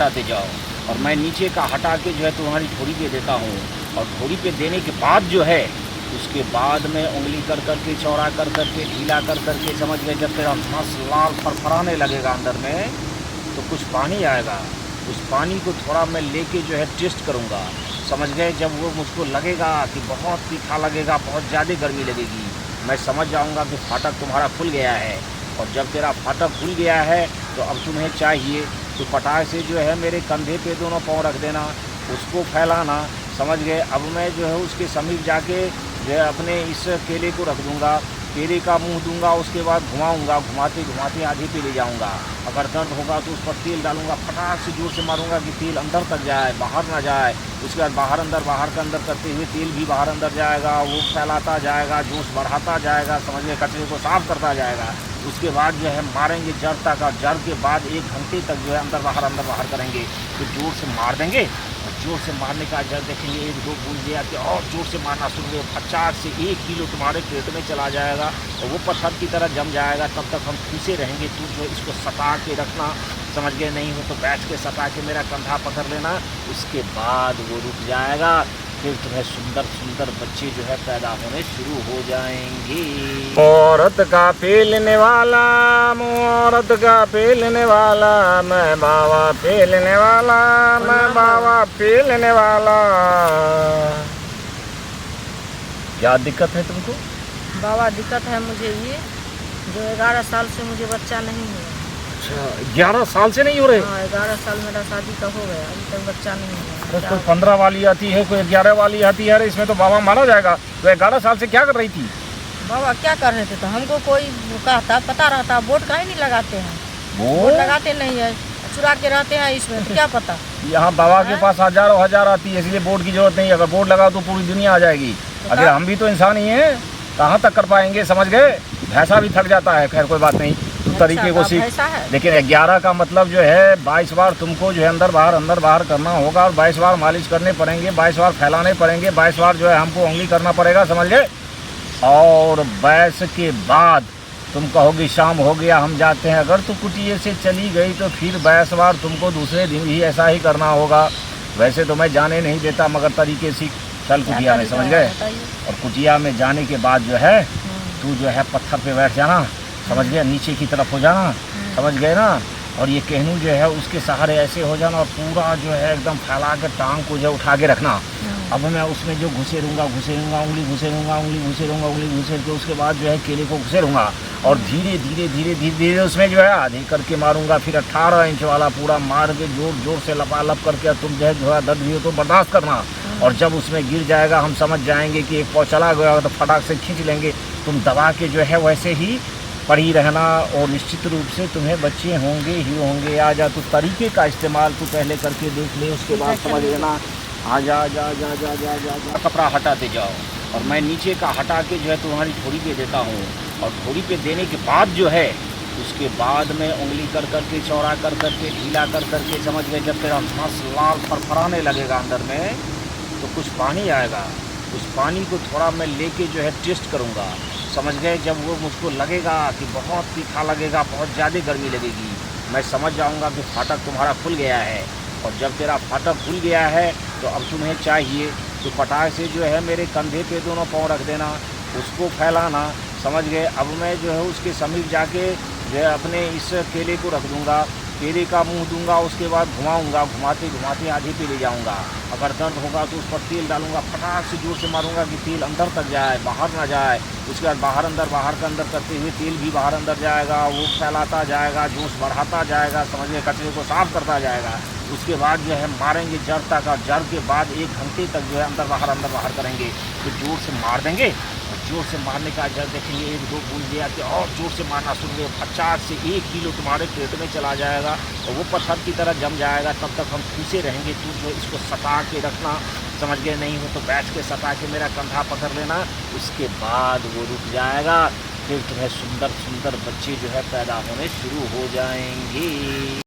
हटाते जाओ और मैं नीचे का हटा के जो है तुम्हारी ठोड़ी पे देता हूँ। और ठोड़ी पे देने के बाद जो है उसके बाद में उंगली कर करके चौड़ा कर करके ढीला कर करके समझ गए, जब तेरा नस लाल फरफराने लगेगा अंदर में तो कुछ पानी आएगा। उस पानी को थोड़ा मैं लेके जो है टेस्ट करूँगा, समझ गए। जब वो मुझको लगेगा कि बहुत तीखा लगेगा, बहुत ज़्यादा गर्मी लगेगी, मैं समझ जाऊँगा कि फाटक तुम्हारा खुल गया है। और जब तेरा फाटक खुल गया है तो अब तुम्हें चाहिए तो पटाख से जो है मेरे कंधे पे दोनों पाँव रख देना, उसको फैलाना, समझ गए। अब मैं जो है उसके समीप जाके जो है अपने इस केले को रख दूँगा, केले का मुंह दूंगा, उसके बाद घुमाऊंगा, घुमाते घुमाते आधे पे ले जाऊंगा। अगर दर्द होगा तो उस पर तेल डालूंगा, फटाक से जोर से मारूंगा कि तेल अंदर तक जाए, बाहर ना जाए। उसके बाद बाहर का अंदर करते हुए तेल भी बाहर अंदर जाएगा, वो फैलाता जाएगा, जोश बढ़ाता जाएगा, समझ गए, कचरे को साफ करता जाएगा। उसके बाद जो है मारेंगे जड़ तक, और जड़ के बाद 1 घंटे तक जो है अंदर बाहर करेंगे। तो जोर से मार देंगे और जोर से मारने का जड़ देखेंगे 1-2 बूंद दिया कि और जोर से मारना शुरू हो, 50 से 1 किलो तुम्हारे पेट में चला जाएगा और वो पत्थर की तरह जम जाएगा। तब तक हम खींचे रहेंगे, तू जो इसको सटा के रखना, समझ गए। नहीं हो तो बैठ के सटा के मेरा कंधा पकड़ लेना, उसके बाद वो रुक जाएगा। फिर तुम्हें सुंदर सुंदर बच्चे जो है पैदा होने शुरू हो जाएंगे। औरत का पेलने वाला, औरत का पेलने वाला, मैं बाबा पेलने वाला, मैं बाबा पेलने वाला। क्या दिक्कत है तुमको? बाबा दिक्कत है मुझे ये, जो 11 साल से मुझे बच्चा नहीं हुआ। अच्छा, 11 साल से नहीं हो रहे? हाँ, 11 साल मेरा शादी का हो गया, अभी तक बच्चा नहीं हुआ। अरे कोई 15 वाली आती है, कोई 11 वाली आती है, अरे इसमें तो बाबा मारा जाएगा। तो 11 साल से क्या कर रही थी? बाबा क्या कर रहे थे तो हमको कोई कहता पता रहता, वोट काहे नहीं लगाते हैं? वोट लगाते नहीं है, चुरा के रहते हैं इसमें, तो क्या पता। यहाँ बाबा के पास हजारों हजार आती है, इसलिए वोट की जरूरत नहीं। अगर वोट लगाओ तो पूरी दुनिया आ जाएगी। अगर हम भी तो इंसान ही हैं, कहाँ तक कर पाएंगे, समझ गए। भैंसा भी थक जाता है, खैर कोई बात नहीं, तो तरीके को सीख। लेकिन 11 का मतलब जो है 22 बार तुमको जो है अंदर बाहर करना होगा, और 22 बार मालिश करने पड़ेंगे, 22 बार फैलाने पड़ेंगे, 22 बार जो है हमको उंगली करना पड़ेगा, समझ गए। और 22 के बाद तुम कहोगे शाम हो गया हम जाते हैं, अगर तो कुटिया से चली गई तो फिर 22 बार तुमको दूसरे दिन भी ऐसा ही करना होगा। वैसे तो मैं जाने नहीं देता, मगर तरीके सीख, चल कुटिया में, समझ गए। और कुटिया में जाने के बाद जो है तू जो है पत्थर पे बैठ जाना, समझ गए, नीचे की तरफ हो जाना, समझ गए ना। और ये कहनू जो है उसके सहारे ऐसे हो जाना, और पूरा जो है एकदम फैला के टांग को जो उठा के रखना। अब मैं उसमें जो घुसेरूँगा, उंगली घुसेर के उसके बाद जो है केले को घुसेरूँगा, और धीरे धीरे उसमें जो है आधे करके मारूंगा। फिर 18 इंच वाला पूरा मार के जोर से लपालप करके, तुम जो है थोड़ा दर्द भी हो तो बर्दाश्त करना। और जब उसमें गिर जाएगा हम समझ जाएंगे कि एक पाँव चला गया तो फटाक से खींच लेंगे। तुम दबा के जो है वैसे ही पड़ी रहना, और निश्चित रूप से तुम्हें बच्चे होंगे ही होंगे। आ जा, तो तरीके का इस्तेमाल तू पहले करके देख ले, उसके बाद समझ लेना। आ जा कपड़ा हटाते जाओ और मैं नीचे का हटा के जो है तुम्हारी ठोड़ी पे देता हूँ। और ठोड़ी पे देने के बाद जो है उसके बाद में उंगली कर करके चौड़ा कर करके ढीला कर करके, समझ गए, जब तेरा नस लाल फरफराने लगेगा अंदर में तो कुछ पानी आएगा। उस पानी को थोड़ा मैं लेके जो है टेस्ट करूँगा, समझ गए। जब वो मुझको लगेगा कि बहुत तीखा लगेगा, बहुत ज़्यादा गर्मी लगेगी, मैं समझ जाऊँगा कि फाटक तुम्हारा खुल गया है। और जब तेरा फाटक खुल गया है तो अब तुम्हें चाहिए तो पटाख से जो है मेरे कंधे पे दोनों पाँव रख देना, उसको फैलाना, समझ गए। अब मैं जो है उसके समीप जाके जो है अपने इस केले को रख दूँगा, केले का मुंह दूंगा, उसके बाद घुमाऊंगा, घुमाते घुमाते आधे पे ले जाऊंगा। अगर दर्द होगा तो उस पर तेल डालूंगा, फटाक से जोर से मारूंगा कि तेल अंदर तक जाए, बाहर ना जाए। उसके बाद बाहर का अंदर करते हुए तेल भी बाहर अंदर जाएगा, वो फैलाता जाएगा, जोश बढ़ाता जाएगा, समझ गए, कचरे को साफ करता जाएगा। उसके बाद जो है मारेंगे जड़ तक, और जड़ के बाद 1 घंटे तक जो है अंदर बाहर करेंगे। तो जोर से मार देंगे, और जोर से मारने का जड़ देखेंगे 1-2 बूंद दिया कि और जोर से मारना शुरू हो, 50 से 1 किलो तुम्हारे पेट में चला जाएगा और वो पत्थर की तरह जम जाएगा। तब तक हम खींचे रहेंगे, तू जो इसको सटा के रखना, समझ गए। नहीं हो तो बैठ के सटा के मेरा कंधा पकड़ लेना, उसके बाद वो रुक जाएगा। फिर तुम्हें सुंदर सुंदर बच्चे जो है पैदा होने शुरू हो जाएंगे।